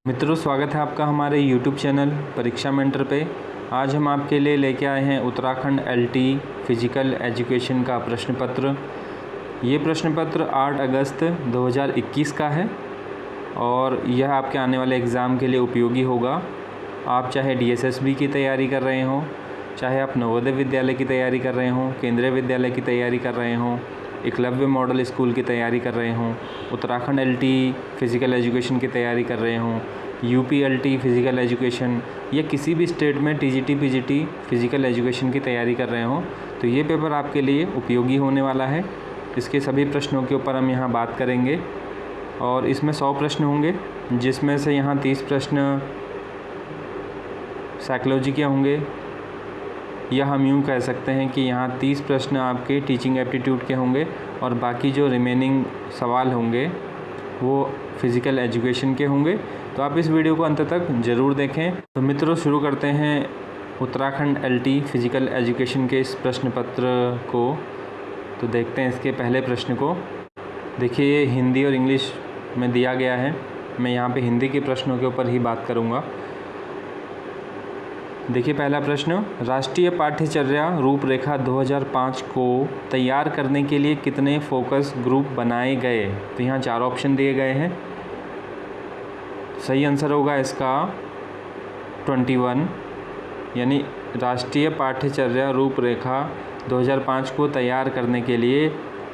मित्रों, स्वागत है आपका हमारे YouTube चैनल परीक्षा मेंटर पे। आज हम आपके लिए लेके आए हैं उत्तराखंड LT फिजिकल एजुकेशन का प्रश्न पत्र। ये प्रश्न पत्र 8 अगस्त 2021 का है और यह आपके आने वाले एग्ज़ाम के लिए उपयोगी होगा। आप चाहे DSSB की तैयारी कर रहे हों, चाहे आप नवोदय विद्यालय की तैयारी कर रहे हों, केंद्रीय विद्यालय की तैयारी कर रहे हों, एकलव्य मॉडल स्कूल की तैयारी कर रहे हों, उत्तराखंड LT फिज़िकल एजुकेशन की तैयारी कर रहे हों, UP LT फिज़िकल एजुकेशन या किसी भी स्टेट में TGT PGT फिज़िकल एजुकेशन की तैयारी कर रहे हों, तो ये पेपर आपके लिए उपयोगी होने वाला है। इसके सभी प्रश्नों के ऊपर हम यहाँ बात करेंगे और इसमें 100 प्रश्न होंगे, जिसमें से यहाँ 30 प्रश्न साइकोलॉजी के होंगे, या हम यूँ कह सकते हैं कि यहाँ 30 प्रश्न आपके टीचिंग एप्टीट्यूड के होंगे और बाकी जो रिमेनिंग सवाल होंगे वो फिज़िकल एजुकेशन के होंगे। तो आप इस वीडियो को अंत तक ज़रूर देखें। तो मित्रों, शुरू करते हैं उत्तराखंड LT फिज़िकल एजुकेशन के इस प्रश्न पत्र को। तो देखते हैं इसके पहले प्रश्न को। देखिए, ये हिंदी और इंग्लिश में दिया गया है। मैं यहाँ पे हिंदी के प्रश्नों के ऊपर ही बात करूँगा। देखिए, पहला प्रश्न, राष्ट्रीय पाठ्यचर्या रूपरेखा 2005 को तैयार करने के लिए कितने फोकस ग्रुप बनाए गए? तो यहाँ 4 ऑप्शन दिए गए हैं। सही आंसर होगा इसका 21, यानी राष्ट्रीय पाठ्यचर्या रूपरेखा 2005 को तैयार करने के लिए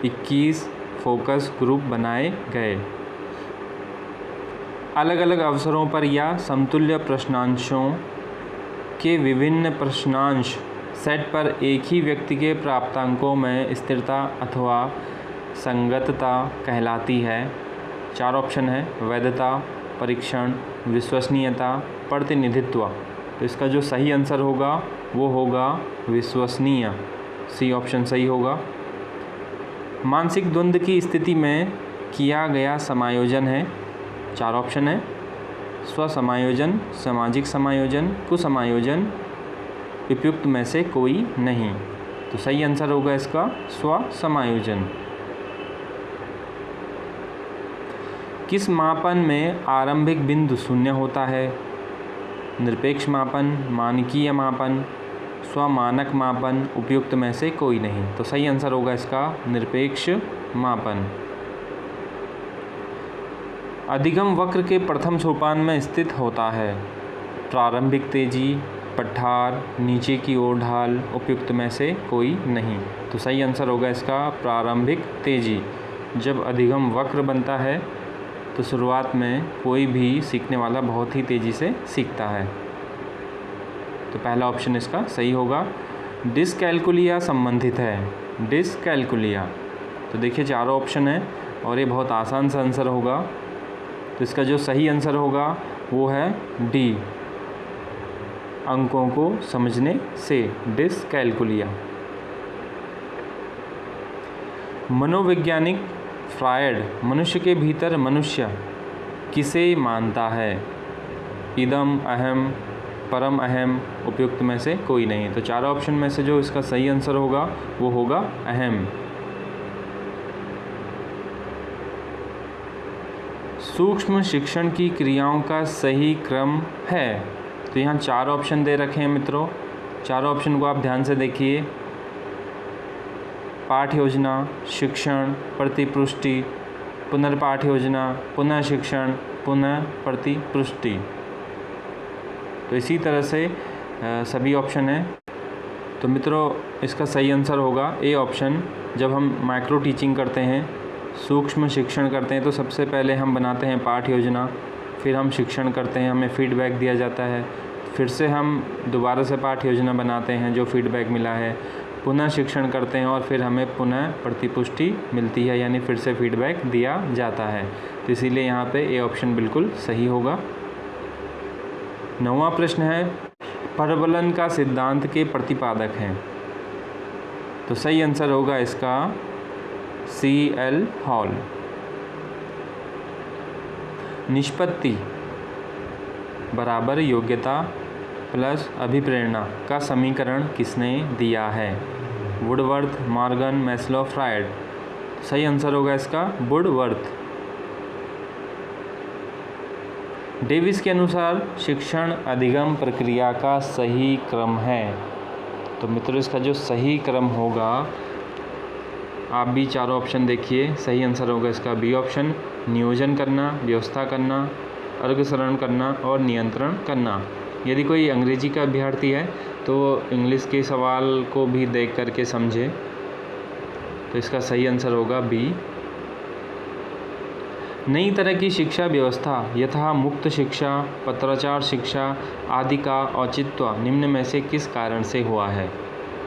21 फोकस ग्रुप बनाए गए। अलग अलग अवसरों पर या समतुल्य प्रश्नांशों के विभिन्न प्रश्नांश सेट पर एक ही व्यक्ति के प्राप्तांकों में स्थिरता अथवा संगतता कहलाती है। 4 ऑप्शन है, वैधता, परीक्षण, विश्वसनीयता, प्रतिनिधित्व। तो इसका जो सही आंसर होगा वो होगा विश्वसनीय। सी ऑप्शन सही होगा। मानसिक द्वंद्व की स्थिति में किया गया समायोजन है। 4 ऑप्शन है, स्वसमायोजन, सामाजिक समायोजन, कुसमायोजन, उपयुक्त में से कोई नहीं। तो सही आंसर होगा इसका स्वसमायोजन। किस मापन में आरंभिक बिंदु शून्य होता है? निरपेक्ष मापन, मानकीय मापन, स्वमानक मापन, उपयुक्त में से कोई नहीं। तो सही आंसर होगा इसका निरपेक्ष मापन। अधिगम वक्र के प्रथम सोपान में स्थित होता है। प्रारंभिक तेजी, पठार, नीचे की ओर ढाल, उपयुक्त में से कोई नहीं। तो सही आंसर होगा इसका प्रारंभिक तेजी। जब अधिगम वक्र बनता है तो शुरुआत में कोई भी सीखने वाला बहुत ही तेज़ी से सीखता है। तो पहला ऑप्शन इसका सही होगा। डिस्कैल्कुलिया संबंधित है। डिस्कैल्कुलिया। तो देखिए, 4 ऑप्शन है और ये बहुत आसान सा आंसर होगा। तो इसका जो सही आंसर होगा वो है डी, अंकों को समझने से, डिस्कैल्कुलिया। मनोवैज्ञानिक फ्रायड मनुष्य के भीतर मनुष्य किसे मानता है? इदम, अहम, परम अहम, उपयुक्त में से कोई नहीं। तो 4 ऑप्शन में से जो इसका सही आंसर होगा वो होगा अहम। सूक्ष्म शिक्षण की क्रियाओं का सही क्रम है। तो यहाँ 4 ऑप्शन दे रखे हैं मित्रों। 4 ऑप्शन को आप ध्यान से देखिए। पाठ योजना, शिक्षण, प्रतिपुष्टि, पुनर्पाठ योजना, पुनः शिक्षण, पुनः प्रतिपुष्टि। तो इसी तरह से सभी ऑप्शन हैं। तो मित्रों, इसका सही आंसर होगा ए ऑप्शन। जब हम माइक्रो टीचिंग करते हैं, सूक्ष्म शिक्षण करते हैं, तो सबसे पहले हम बनाते हैं पाठ योजना, फिर हम शिक्षण करते हैं, हमें फीडबैक दिया जाता है, फिर से हम दोबारा से पाठ योजना बनाते हैं जो फीडबैक मिला है, पुनः शिक्षण करते हैं और फिर हमें पुनः प्रतिपुष्टि मिलती है, यानी फिर से फीडबैक दिया जाता है। तो इसीलिए यहाँ पे ए ऑप्शन बिल्कुल सही होगा। 9वां प्रश्न है, परवलन का सिद्धांत के प्रतिपादक हैं। तो सही आंसर होगा इसका CL हॉल। निष्पत्ति बराबर योग्यता प्लस अभिप्रेरणा का समीकरण किसने दिया है? Woodworth, Morgan, Maslow, Freud. सही आंसर होगा इसका वुडवर्थ। डेविस के अनुसार शिक्षण अधिगम प्रक्रिया का सही क्रम है। तो मित्रों इसका जो सही क्रम होगा, आप भी चारों ऑप्शन देखिए, सही आंसर होगा इसका बी ऑप्शन, नियोजन करना, व्यवस्था करना, अर्गसरण करना और नियंत्रण करना। यदि कोई अंग्रेजी का अभ्यर्थी है तो इंग्लिश के सवाल को भी देख करके समझे। तो इसका सही आंसर होगा बी। नई तरह की शिक्षा व्यवस्था यथा मुक्त शिक्षा, पत्राचार शिक्षा आदि का औचित्य निम्न में से किस कारण से हुआ है।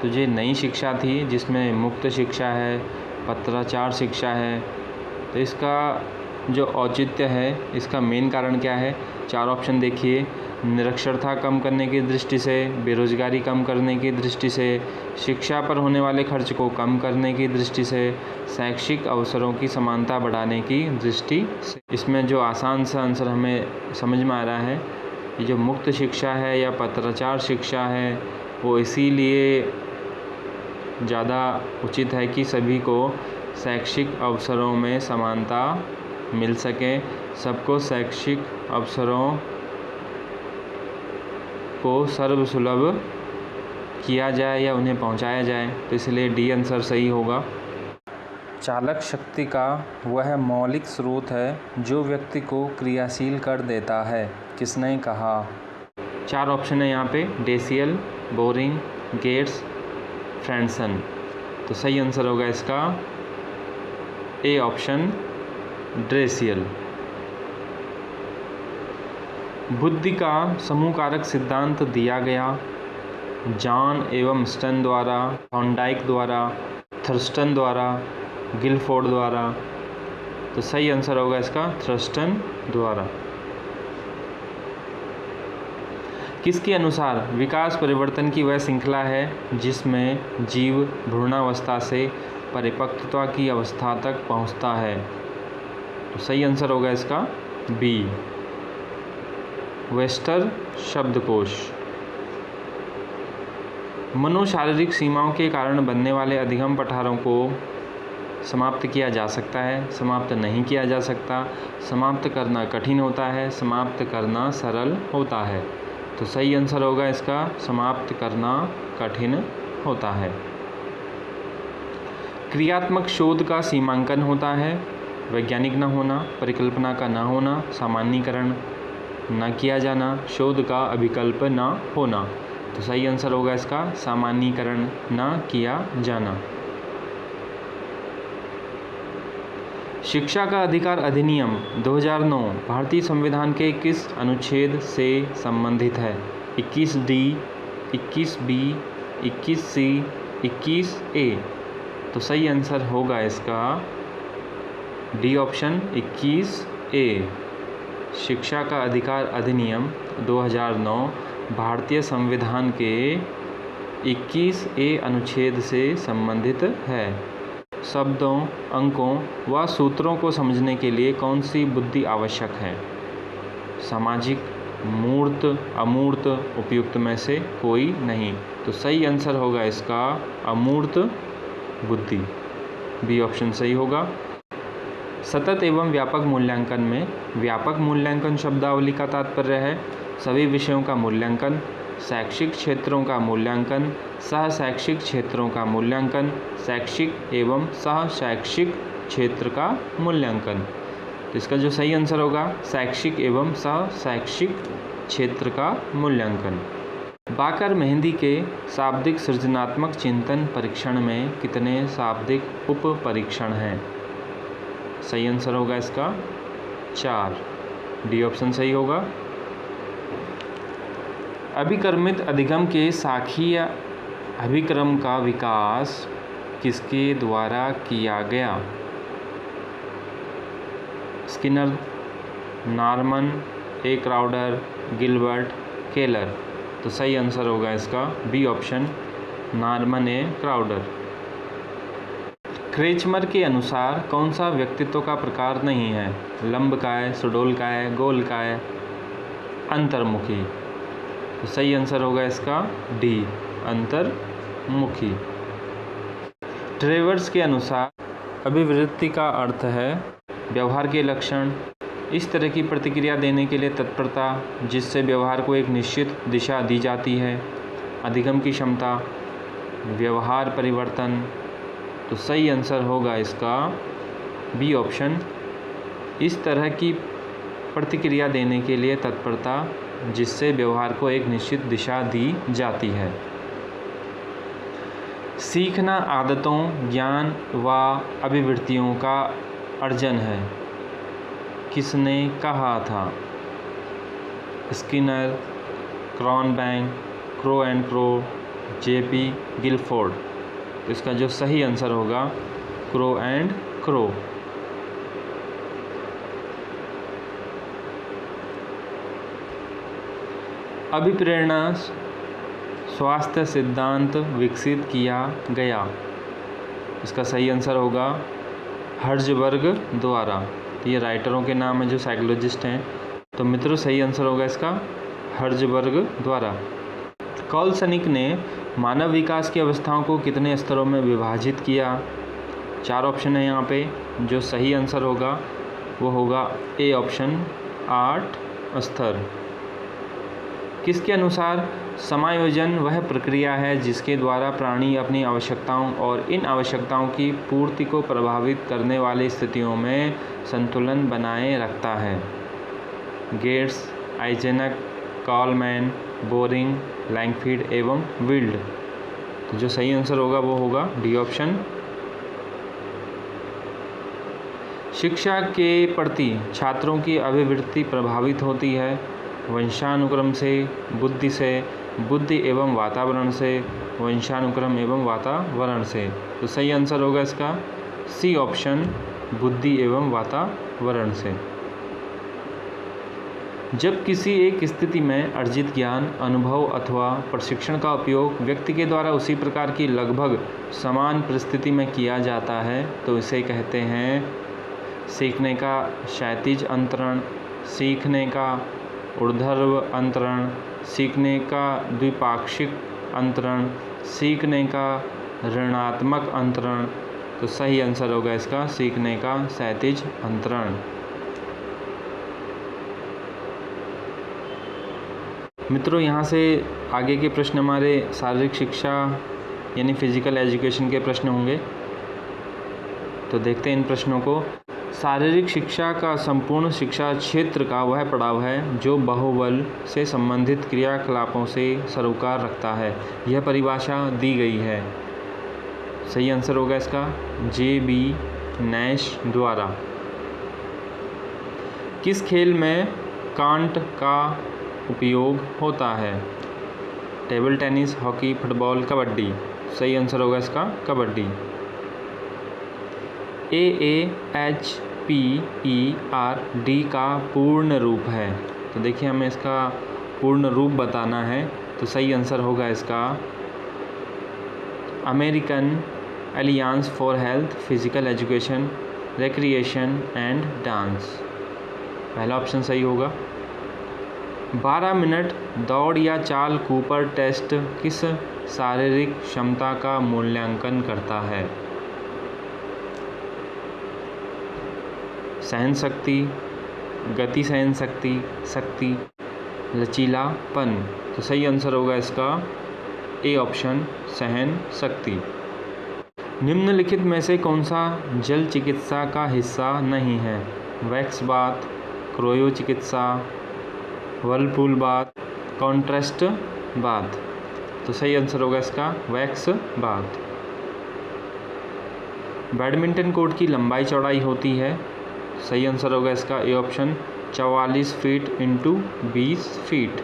तो ये नई शिक्षा थी जिसमें मुक्त शिक्षा है, पत्राचार शिक्षा है, तो इसका जो औचित्य है, इसका मेन कारण क्या है। चार ऑप्शन देखिए, निरक्षरता कम करने की दृष्टि से, बेरोजगारी कम करने की दृष्टि से, शिक्षा पर होने वाले खर्च को कम करने की दृष्टि से, शैक्षिक अवसरों की समानता बढ़ाने की दृष्टि से। इसमें जो आसान सा आंसर हमें समझ में आ रहा है, ये जो मुक्त शिक्षा है या पत्राचार शिक्षा है वो इसीलिए ज़्यादा उचित है कि सभी को शैक्षिक अवसरों में समानता मिल सके, सबको शैक्षिक अवसरों को सर्वसुलभ किया जाए या उन्हें पहुंचाया जाए। तो इसलिए डी आंसर सही होगा। चालक शक्ति का वह मौलिक स्रोत है जो व्यक्ति को क्रियाशील कर देता है, किसने कहा। चार ऑप्शन है यहाँ पे, डेसियल, बोरिंग, गेट्स, फ्रेंसन। तो सही आंसर होगा इसका ए ऑप्शन, ड्रेसियल। बुद्धि का समूह कारक सिद्धांत दिया गया जॉन एवं स्टन द्वारा, थॉर्नडाइक द्वारा, थर्स्टन द्वारा, गिलफोर्ड द्वारा। तो सही आंसर होगा इसका थर्स्टन द्वारा। किसके अनुसार विकास परिवर्तन की वह श्रृंखला है जिसमें जीव भ्रूणावस्था से परिपक्वता की अवस्था तक पहुंचता है। तो सही आंसर होगा इसका बी, वेस्टर शब्दकोश। मनोशारीरिक सीमाओं के कारण बनने वाले अधिगम पठारों को समाप्त किया जा सकता है, समाप्त नहीं किया जा सकता, समाप्त करना कठिन होता है, समाप्त करना सरल होता है। तो सही आंसर होगा इसका समाप्त करना कठिन होता है। क्रियात्मक शोध का सीमांकन होता है वैज्ञानिक न होना, परिकल्पना का न होना, सामान्यीकरण न किया जाना, शोध का अभिकल्प न होना। तो सही आंसर होगा इसका सामान्यीकरण न किया जाना। शिक्षा का अधिकार अधिनियम 2009 भारतीय संविधान के किस अनुच्छेद से संबंधित है। 21D, 21B, 21C, 21A। तो सही आंसर होगा इसका डी ऑप्शन, 21A। शिक्षा का अधिकार अधिनियम 2009 भारतीय संविधान के 21A अनुच्छेद से संबंधित है। शब्दों, अंकों व सूत्रों को समझने के लिए कौन सी बुद्धि आवश्यक है। सामाजिक, मूर्त, अमूर्त, उपयुक्त में से कोई नहीं। तो सही आंसर होगा इसका अमूर्त बुद्धि, बी ऑप्शन सही होगा। सतत एवं व्यापक मूल्यांकन में व्यापक मूल्यांकन शब्दावली का तात्पर्य है सभी विषयों का मूल्यांकन, शैक्षिक क्षेत्रों का मूल्यांकन, सह शैक्षिक क्षेत्रों का मूल्यांकन, शैक्षिक एवं सह शैक्षिक क्षेत्र का मूल्यांकन। तो इसका जो सही आंसर होगा शैक्षिक एवं सह शैक्षिक क्षेत्र का मूल्यांकन। बाकर मेहंदी के शाब्दिक सृजनात्मक चिंतन परीक्षण में कितने शाब्दिक उप परीक्षण हैं। सही आंसर होगा इसका 4, डी ऑप्शन सही होगा। अभिक्रमित अधिगम के शाखीय अभिक्रम का विकास किसके द्वारा किया गया। स्किनर, नॉर्मन, ए क्राउडर, गिलबर्ट, केलर। तो सही आंसर होगा इसका बी ऑप्शन, नॉर्मन ए क्राउडर। क्रेचमर के अनुसार कौन सा व्यक्तित्व का प्रकार नहीं है। लंबकाय, सुडोलकाय, गोलकाय, अंतर्मुखी। तो सही आंसर होगा इसका डी, अंतर्मुखी। ट्रेवर्स के अनुसार अभिवृत्ति का अर्थ है व्यवहार के लक्षण, इस तरह की प्रतिक्रिया देने के लिए तत्परता जिससे व्यवहार को एक निश्चित दिशा दी जाती है। अधिगम की क्षमता, व्यवहार परिवर्तन। तो सही आंसर होगा इसका बी ऑप्शन, इस तरह की प्रतिक्रिया देने के लिए तत्परता जिससे व्यवहार को एक निश्चित दिशा दी जाती है। सीखना आदतों, ज्ञान व अभिवृत्तियों का अर्जन है, किसने कहा था? Skinner, Cronbach, Crow and Crow, JP Guilford. इसका जो सही आंसर होगा क्रो एंड क्रो। अभिप्रेरणा स्वास्थ्य सिद्धांत विकसित किया गया। इसका सही आंसर होगा हर्ज़बर्ग द्वारा। तो ये राइटरों के नाम हैं जो साइकोलॉजिस्ट हैं। तो मित्रों सही आंसर होगा इसका हर्ज़बर्ग द्वारा। कॉलसनिक ने मानव विकास की अवस्थाओं को कितने स्तरों में विभाजित किया? 4 ऑप्शन है यहाँ पे। जो सही आंसर होगा वो होगा ए ऑप्शन, 8 स्तर। किसके अनुसार समायोजन वह प्रक्रिया है जिसके द्वारा प्राणी अपनी आवश्यकताओं और इन आवश्यकताओं की पूर्ति को प्रभावित करने वाली स्थितियों में संतुलन बनाए रखता है? गेट्स, आइजेनक, कॉलमैन, बोरिंग, लैंगफील्ड एवं विल्ड। तो जो सही आंसर होगा वो होगा डी ऑप्शन। शिक्षा के प्रति छात्रों की अभिवृत्ति प्रभावित होती है वंशानुक्रम से, बुद्धि एवं वातावरण से, वंशानुक्रम एवं वातावरण से। तो सही आंसर होगा इसका सी ऑप्शन, बुद्धि एवं वातावरण से। जब किसी एक स्थिति में अर्जित ज्ञान, अनुभव अथवा प्रशिक्षण का उपयोग व्यक्ति के द्वारा उसी प्रकार की लगभग समान परिस्थिति में किया जाता है तो इसे कहते हैं सीखने का क्षैतिज अंतरण, सीखने का ऊर्ध्व अंतरण, सीखने का द्विपाक्षिक अंतरण, सीखने का ऋणात्मक अंतरण। तो सही आंसर होगा इसका सीखने का क्षैतिज अंतरण। मित्रों यहाँ से आगे के प्रश्न हमारे शारीरिक शिक्षा यानी फिजिकल एजुकेशन के प्रश्न होंगे। तो देखते हैं इन प्रश्नों को। शारीरिक शिक्षा का संपूर्ण शिक्षा क्षेत्र का वह पड़ाव है जो बाहुबल से संबंधित क्रियाकलापों से सरोकार रखता है। यह परिभाषा दी गई है। सही आंसर होगा इसका जे.बी. नैश द्वारा। किस खेल में कांट का उपयोग होता है? Table tennis, hockey, football, kabaddi. सही आंसर होगा इसका कबड्डी। AAHPERD का पूर्ण रूप है। तो देखिए हमें इसका पूर्ण रूप बताना है। तो सही आंसर होगा इसका American Alliance for health, physical education, recreation and dance. पहला ऑप्शन सही होगा। 12 मिनट दौड़ या चाल कूपर टेस्ट किस शारीरिक क्षमता का मूल्यांकन करता है? सहन शक्ति, गति सहन शक्ति, लचीलापन। तो सही आंसर होगा इसका ए ऑप्शन, सहन शक्ति। निम्नलिखित में से कौन सा जल चिकित्सा का हिस्सा नहीं है? वैक्स बाथ, क्रोयो चिकित्सा, वर्लपूल बाथ, कॉन्ट्रास्ट बाथ। तो सही आंसर होगा इसका वैक्स बाथ। बैडमिंटन कोर्ट की लंबाई चौड़ाई होती है। सही आंसर होगा इसका A option, 44 feet into 20 feet.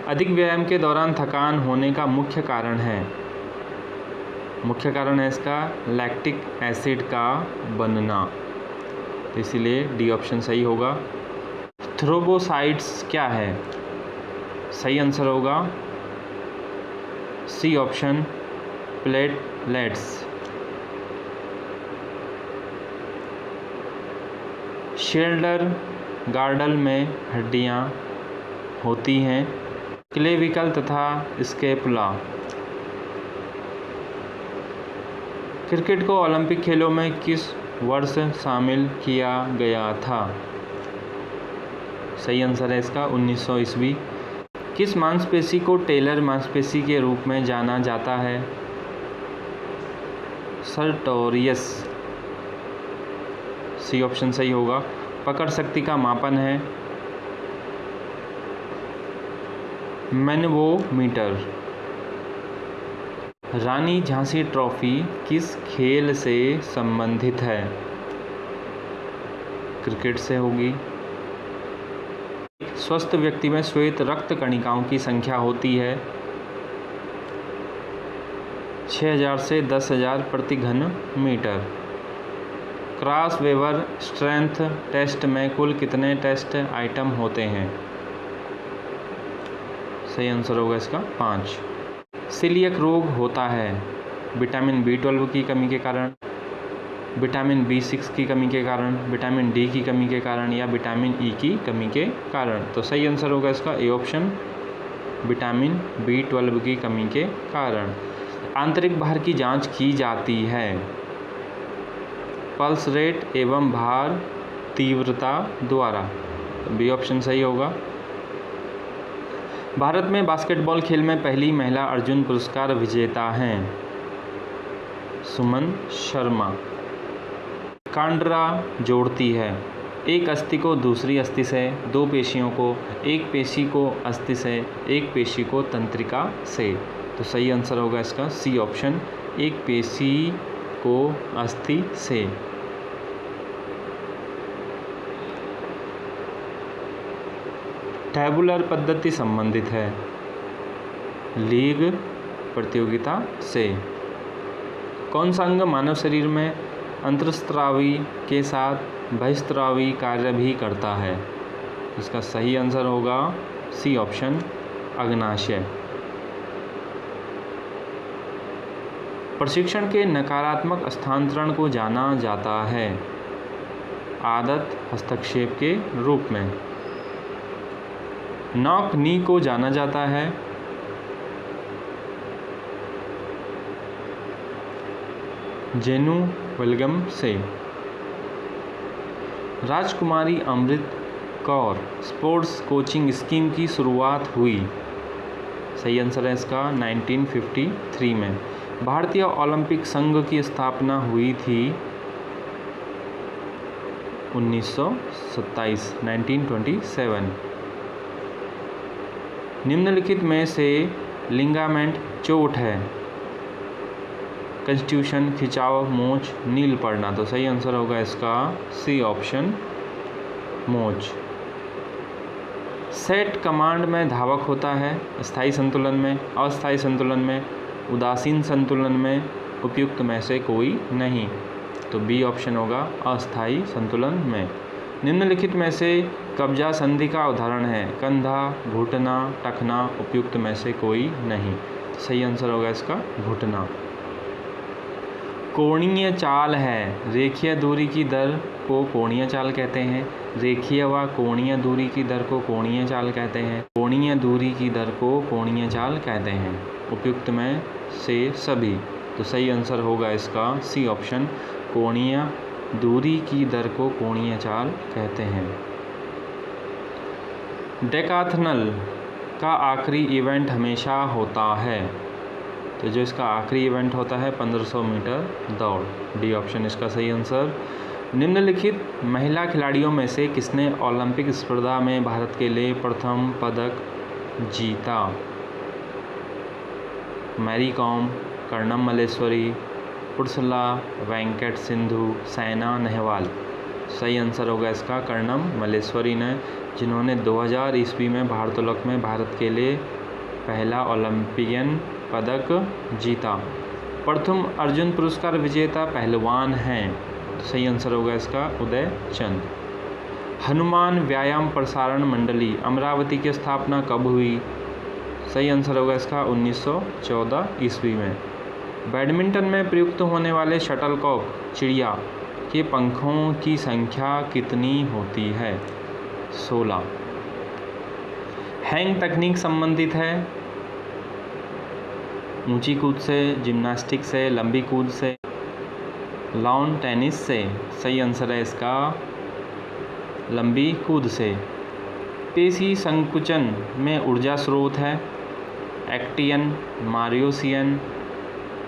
अधिक व्यायाम के दौरान थकान होने का मुख्य कारण है? मुख्य कारण है इसका लैक्टिक एसिड का बनना। तो इसीलिए डी ऑप्शन सही होगा। थ्रोम्बोसाइट्स क्या है? सही आंसर होगा C option, platelets. Shoulder girdle में हड्डियां होती हैं, क्लेविकल तथा स्कैपुला। क्रिकेट को ओलंपिक खेलों में किस वर्ष शामिल किया गया था? सही आंसर है इसका 1900 ईस्वी। किस मांसपेशी को टेलर मांसपेशी के रूप में जाना जाता है? सर्टोरियस। सी ऑप्शन सही होगा। पकड़ शक्ति का मापन है? मैनोमीटर। रानी झांसी ट्रॉफी किस खेल से संबंधित है? क्रिकेट से होगी। स्वस्थ व्यक्ति में श्वेत रक्त कणिकाओं की संख्या होती है 6000 से 10,000 प्रति घन मीटर। क्रॉस वेवर स्ट्रेंथ टेस्ट में कुल कितने टेस्ट आइटम होते हैं? सही आंसर होगा इसका 5। सीलियक रोग होता है विटामिन B12 की कमी के कारण, विटामिन B6 की कमी के कारण, विटामिन D की कमी के कारण या विटामिन E की कमी के कारण। तो सही आंसर होगा इसका ए ऑप्शन, विटामिन B12 की कमी के कारण। आंतरिक भार की जांच की जाती है पल्स रेट एवं भार तीव्रता द्वारा। तो बी ऑप्शन सही होगा। भारत में बास्केटबॉल खेल में पहली महिला अर्जुन पुरस्कार विजेता हैं सुमन शर्मा। कांड्रा जोड़ती है एक अस्थि को दूसरी अस्थि से, दो पेशियों को, एक पेशी को अस्थि से, एक पेशी को तंत्रिका से। तो सही आंसर होगा इसका सी ऑप्शन, एक पेशी को अस्थि से। टैबुलर पद्धति संबंधित है लीग प्रतियोगिता से। कौन सा अंग मानव शरीर में अंतःस्रावी के साथ बहिस्रावी कार्य भी करता है? इसका सही आंसर होगा सी ऑप्शन, अग्नाशय। प्रशिक्षण के नकारात्मक स्थानांतरण को जाना जाता है आदत हस्तक्षेप के रूप में। नॉक नी को जाना जाता है जेनु वल्गम से। राजकुमारी Amrit Kaur sports coaching scheme की शुरुआत हुई। सही आंसर है इसका 1953 में। भारतीय ओलंपिक संघ की स्थापना हुई थी 1927। निम्नलिखित में से लिगामेंट चोट है कंस्टिट्यूशन, खिंचाव, मोच, नील पड़ना। तो सही आंसर होगा इसका सी ऑप्शन, मोच। सेट कमांड में धावक होता है स्थायी संतुलन में, अस्थायी संतुलन में, उदासीन संतुलन में उपयुक्त में से कोई नहीं। तो बी ऑप्शन होगा अस्थायी संतुलन में। निम्नलिखित में से कब्जा संधि का उदाहरण है कंधा, घुटना, टखना, उपयुक्त में से कोई नहीं। सही आंसर होगा इसका घुटना। कोणीय चाल है रेखीय दूरी की दर को कोणीय चाल कहते हैं। रेखीय व कोणीय दूरी की दर को कोणीय चाल कहते हैं। कोणीय दूरी की दर को कोणीय चाल कहते हैं। उपयुक्त में से सभी। तो सही आंसर होगा इसका सी ऑप्शन, कोणीय दूरी की दर को कोणीय चाल कहते हैं। डेकाथलॉन का आखिरी इवेंट हमेशा होता है। तो जो इसका आखिरी इवेंट होता है 1500 मीटर दौड़। डी ऑप्शन इसका सही आंसर। निम्नलिखित महिला खिलाड़ियों में से किसने ओलंपिक स्पर्धा में भारत के लिए प्रथम पदक जीता? मैरी कॉम, कर्णम मल्लेश्वरी, उर्सुला वेंकट सिंधु, साइना नेहवाल। सही आंसर होगा इसका कर्णम मल्लेश्वरी ने, जिन्होंने 2000 ईस्वी में भारोत्तोलक में भारत के लिए पहला ओलंपियन पदक जीता। प्रथम अर्जुन पुरस्कार विजेता पहलवान हैं। सही आंसर होगा इसका उदय चंद। हनुमान व्यायाम प्रसारण मंडली अमरावती की स्थापना कब हुई? सही आंसर होगा इसका 1914 ईस्वी में। बैडमिंटन में प्रयुक्त होने वाले शटलकॉक चिड़िया के पंखों की संख्या कितनी होती है? 16। हैंग तकनीक संबंधित है ऊंची कूद से, जिम्नास्टिक से, लंबी कूद से। लॉन टेनिस से। सही आंसर है इसका लंबी कूद से। पेशी संकुचन में ऊर्जा स्रोत है एक्टियन, मायोसिन,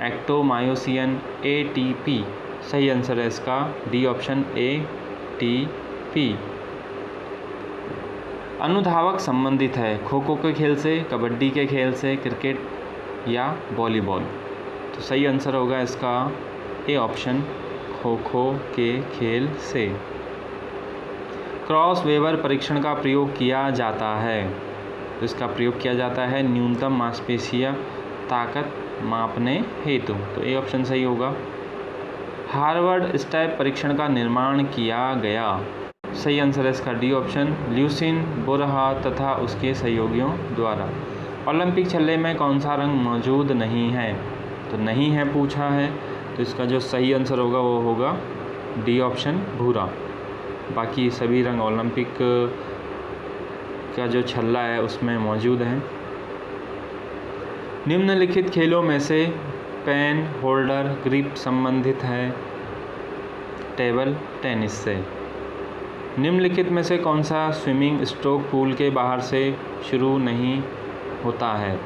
एक्टोमायोसिन, एटीपी। सही आंसर है इसका डी ऑप्शन एटीपी। अनुधावक संबंधित है खो खो के खेल से, कबड्डी के खेल से, क्रिकेट या वॉलीबॉल। तो सही आंसर होगा इसका ए ऑप्शन खो खो के खेल से। क्रॉस वेबर परीक्षण का प्रयोग किया जाता है। तो इसका प्रयोग किया जाता है न्यूनतम मांसपेशिया ताकत मापने हेतु। तो ए ऑप्शन सही होगा। हार्वर्ड स्टेप परीक्षण का निर्माण किया गया। सही आंसर है इसका डी ऑप्शन ल्यूसिन बोरहा तथा उसके सहयोगियों द्वारा। ओलंपिक छल्ले में कौन सा रंग मौजूद नहीं है? तो नहीं है पूछा है, तो इसका जो सही आंसर होगा वो होगा डी ऑप्शन भूरा। बाकी सभी रंग ओलंपिक का जो छल्ला है उसमें मौजूद हैं। निम्नलिखित खेलों में से पेन होल्डर ग्रिप संबंधित है टेबल टेनिस से। निम्नलिखित में से कौन सा स्विमिंग स्ट्रोक पूल के बाहर से शुरू नहीं होता है?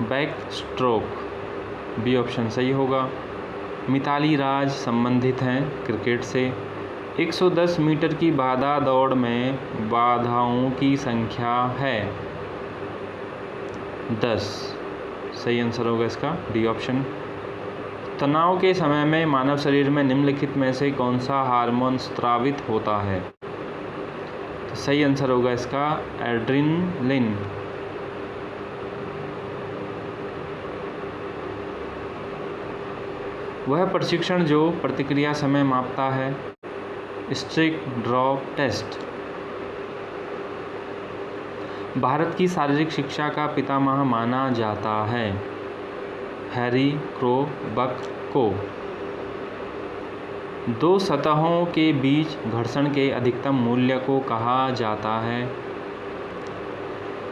Back stroke. बी ऑप्शन सही होगा। मिताली राज संबंधित हैं क्रिकेट से। 110 मीटर की बाधा दौड़ में बाधाओं की संख्या है 10। सही आंसर होगा इसका डी ऑप्शन। तनाव के समय में मानव शरीर में निम्नलिखित में से कौन सा हार्मोन स्रावित होता है? तो सही आंसर होगा इसका एड्रेनलिन। वह प्रशिक्षण जो प्रतिक्रिया समय मापता है स्ट्रिक ड्रॉप टेस्ट। भारत की शारीरिक शिक्षा का पितामह माना जाता है हैरी क्रोबक को। दो सतहों के बीच घर्षण के अधिकतम मूल्य को कहा जाता है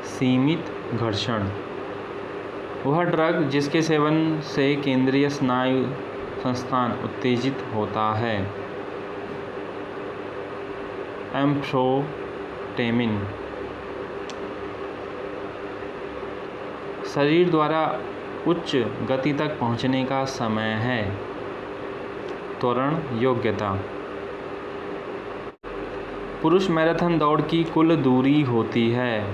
सीमित घर्षण। वह ड्रग जिसके सेवन से केंद्रीय स्नायु संस्थान उत्तेजित होता है एम्फोटेमिन। शरीर द्वारा उच्च गति तक पहुंचने का समय है त्वरण योग्यता। पुरुष मैराथन दौड़ की कुल दूरी होती है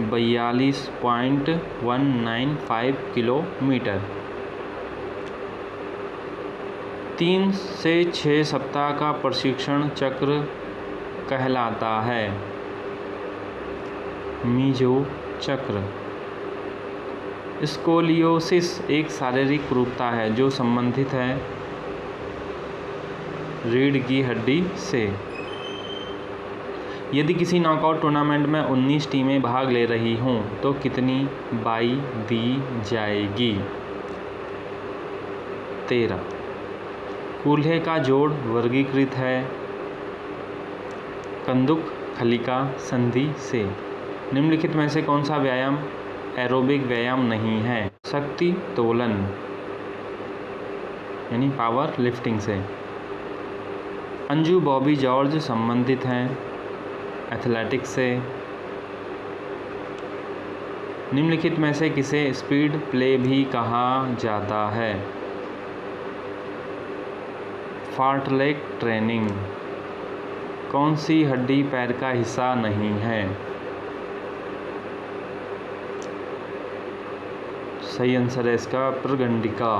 42.195 किलोमीटर। 3 से 6 सप्ताह का प्रशिक्षण चक्र कहलाता है मीजो चक्र। स्कोलियोसिस एक शारीरिक कुरूपता है जो संबंधित है रीढ़ की हड्डी से। यदि किसी नॉकआउट टूर्नामेंट में 19 टीमें भाग ले रही हों तो कितनी बाई दी जाएगी? 13। कूल्हे का जोड़ वर्गीकृत है कंदुक खलिका संधि से। निम्नलिखित में से कौन सा व्यायाम एरोबिक व्यायाम नहीं है? शक्ति तोलन यानी पावर लिफ्टिंग से। अंजू बॉबी जॉर्ज संबंधित हैं एथलेटिक्स से। निम्नलिखित में से किसे स्पीड प्ले भी कहा जाता है? फार्टलेग ट्रेनिंग। कौन सी हड्डी पैर का हिस्सा नहीं है? सही आंसर है इसका प्रगंडिका।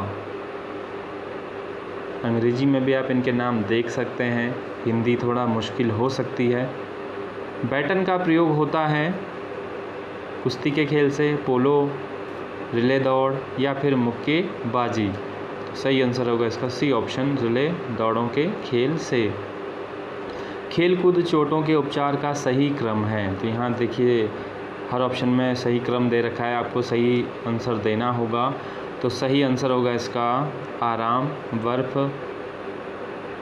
अंग्रेजी में भी आप इनके नाम देख सकते हैं, हिंदी थोड़ा मुश्किल हो सकती है। बैटन का प्रयोग होता है कुश्ती के खेल से, पोलो, रिले दौड़ या फिर मुक्केबाजी। सही आंसर होगा इसका सी ऑप्शन रिले दौड़ों के खेल से। खेलकूद चोटों के उपचार का सही क्रम है। तो यहाँ देखिए हर ऑप्शन में सही क्रम दे रखा है, आपको सही आंसर देना होगा। तो सही आंसर होगा इसका आराम, बर्फ,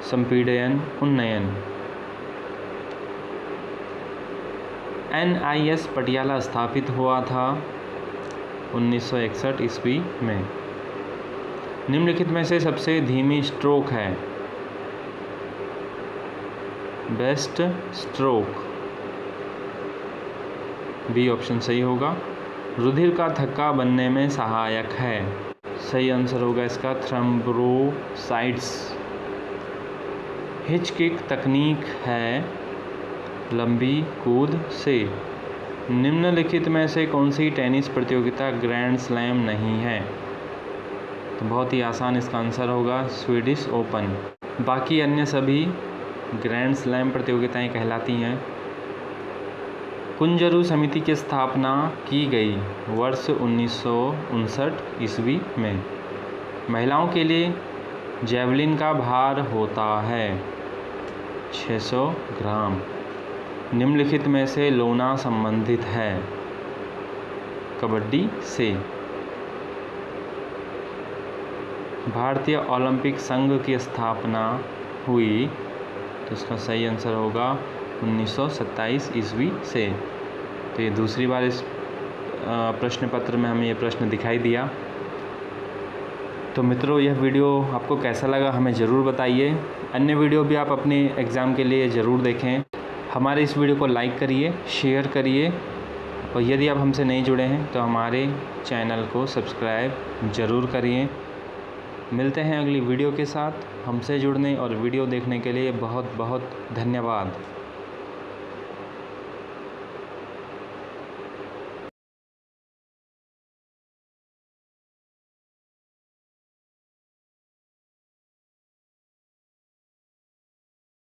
संपीड़न, उन्नयन। NIS पटियाला स्थापित हुआ था 1961 ईस्वी में। निम्नलिखित में से सबसे धीमी स्ट्रोक है? बेस्ट स्ट्रोक, बी ऑप्शन सही होगा। रुधिर का थक्का बनने में सहायक है? सही आंसर होगा इसका थ्रोम्बोसाइट्स। हिच किक तकनीक है? लंबी कूद से। निम्नलिखित में से कौन सी टेनिस प्रतियोगिता ग्रैंड स्लैम नहीं है? तो बहुत ही आसान इसका आंसर होगा स्वीडिश ओपन। बाकी अन्य सभी ग्रैंड स्लैम प्रतियोगिताएं कहलाती हैं। कुंजरू समिति की स्थापना की गई वर्ष 1959 ईस्वी में। महिलाओं के लिए जैवलिन का भार होता है 600 ग्राम। निम्नलिखित में से लोना संबंधित है? कबड्डी से। भारतीय ओलंपिक संघ की स्थापना हुई, तो इसका सही आंसर होगा 1927 ईस्वी से। तो ये दूसरी बार इस प्रश्न पत्र में हमें ये प्रश्न दिखाई दिया। तो मित्रों, यह वीडियो आपको कैसा लगा हमें ज़रूर बताइए। अन्य वीडियो भी आप अपने एग्ज़ाम के लिए ज़रूर देखें। हमारे इस वीडियो को लाइक करिए, शेयर करिए, और यदि आप हमसे नहीं जुड़े हैं तो हमारे चैनल को सब्सक्राइब ज़रूर करिए। मिलते हैं अगली वीडियो के साथ। हमसे जुड़ने और वीडियो देखने के लिए बहुत बहुत धन्यवाद।